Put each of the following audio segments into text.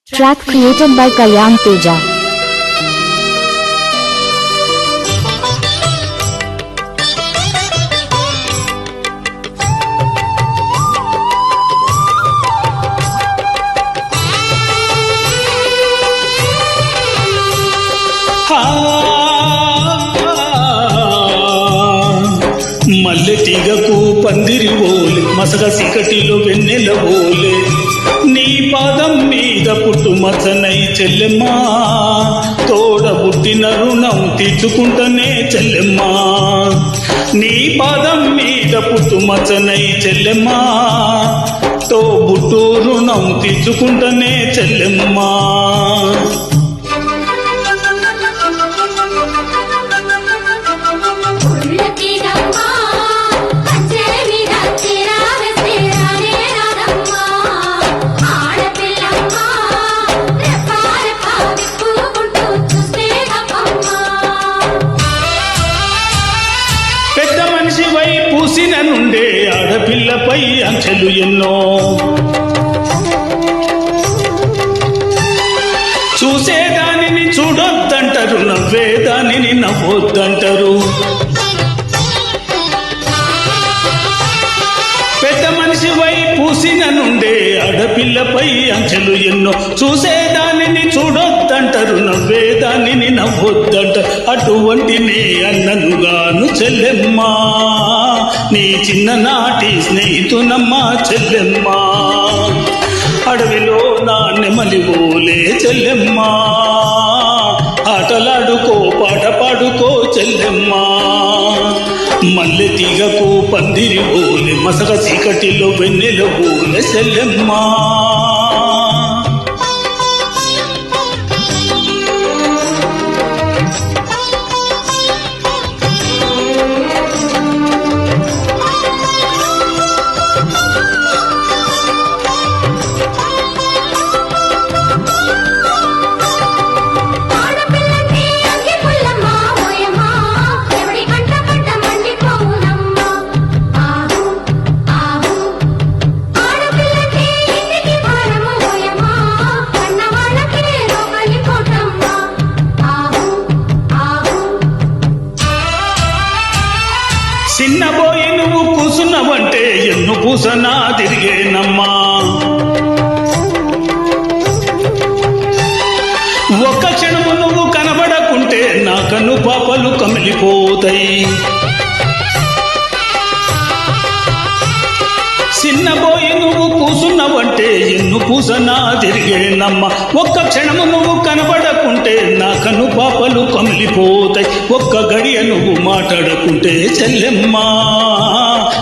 Track created by Kalyan Teja. మల్లె తీగకు పందిరి ఓలే మసగ సికటిలో వెన్నెల ఓలే నీ పాదం మీద పుట్టు మచ్చనై చెల్లెమ్మా తోడ పుట్టిన రుణం తీర్చుకుంటనే చెల్లెమ్మా నీ పాదం మీద పుట్టు మచ్చనై చెల్లెమ్మా తో బుట్టు రుణం తీర్చుకుంటనే చెల్లెమ్మా పూసిన నుండే ఆడపిల్లపై అంచెలు ఎన్నో చూసేదానిని చూడొద్దంటారు నవ్వేదానిని నవ్వొద్దంటారు పెద్ద మనిషివై పూసిన నుండే ఆడపిల్లపై అంచెలు ఎన్నో చూసేదానిని చూడొద్దంటారు నవ్వేదానిని నవ్వొద్దంటారు అటువంటి నే అన్ననుగాను చెల్లెమ్మా నీ చిన్ననాటి స్నేహితునమ్మా చెల్లెమ్మా అడవిలో నా నెమలి ఓలే చెల్లెమ్మా ఆటలాడుకో పాట పాడుకో చెల్లెమ్మా మల్లె తీగకు పందిరి ఓలే మసగ చీకటిలో వెన్నెల ఓలే చెల్లెమ్మా చిన్నబోయి నువ్వు కూసున్నావంటే ఎన్ను పూసనా తిరిగేనమ్మా ఒక్క క్షణము నువ్వు కనబడకుంటే నా కన్ను పాపలు కమిలిపోతాయి చిన్నబోయి నువ్వు కూసున్నావంటే ఎన్ను పూసనా తిరిగేనమ్మా ఒక్క క్షణము నువ్వు కనబడకుంటే నా కన్ను పాపలు కమిలిపోతాయి ఒక్క గడియ నువ్వు మాట్లాడకుంటే చెల్లెమ్మా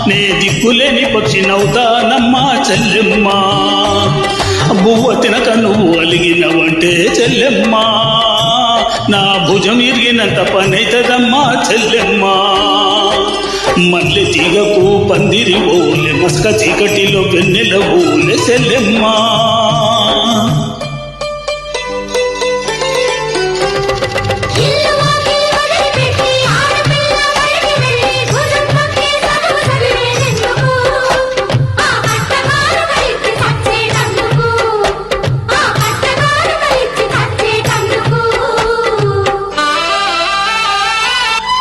నే దిక్కులేని పక్షి నవ్వుతానమ్మా చెల్లెమ్మా బువ్వ తినక నువ్వు అలిగినవంటే చెల్లెమ్మా నా భుజం ఇరిగినంత పనైతదమ్మా చెల్లెమ్మా మల్లె తీగకు పందిరి ఓలే మస్క చీకటిలో వెన్నెల ఓలే చెల్లెమ్మా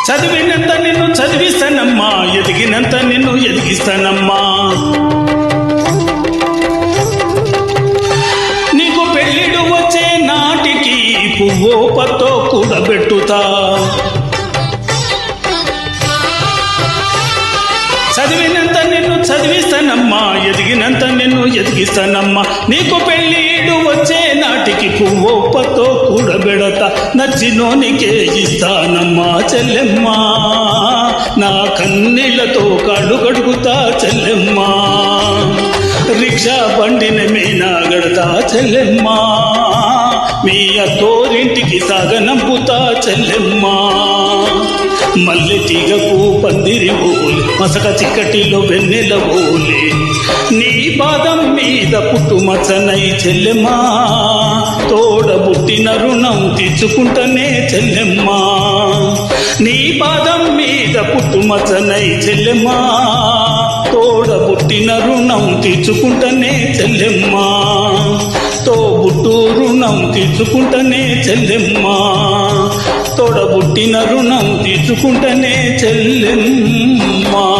చదివినంత నిన్ను చదివిస్తానమ్మా ఎదిగినంత నిన్ను ఎదిగిస్తానమ్మా నీకు పెళ్ళిడు వచ్చే నాటికి పువ్వో పత్తో కూడబెట్టుతా చదివినంత నిన్ను చదివిస్తానమ్మా ఎదిగినంత నిన్ను ఎదిగిస్తానమ్మా నీకు పెళ్ళిడు వచ్చే నాటికి పువ్వో పత్తో కూడబెడతా నచ్చినోనికే ఇస్తానమ్మా చెల్లెమ్మా నా కన్నీళ్లతో కాళ్ళు కడుగుతా చెల్లెమ్మా రిక్షా బండిన మీనా గడతా చెల్లెమ్మా మీ అత్తోరింటికి సాగనంపుతా చెల్లెమ్మా మల్లె తీగకు పందిరి ఓలే మసక చిక్కటిలో వెన్నెల ఓలే నీ పాదం మీద పుట్టు మచ్చనై చెల్లెమ్మా తోడ పుట్టిన రుణం తీర్చుకుంటనే చెల్లెమ్మా నీ పాదం మీద పుట్టు మచ్చనై చెల్లెమ్మా తోడ పుట్టిన రుణం తీర్చుకుంటనే చెల్లెమ్మా తో బుట్టు రుణం తీర్చుకుంటనే చెల్లెమ్మా, తోడబుట్టిన రుణం తీర్చుకుంటనే చెల్లెమ్మా.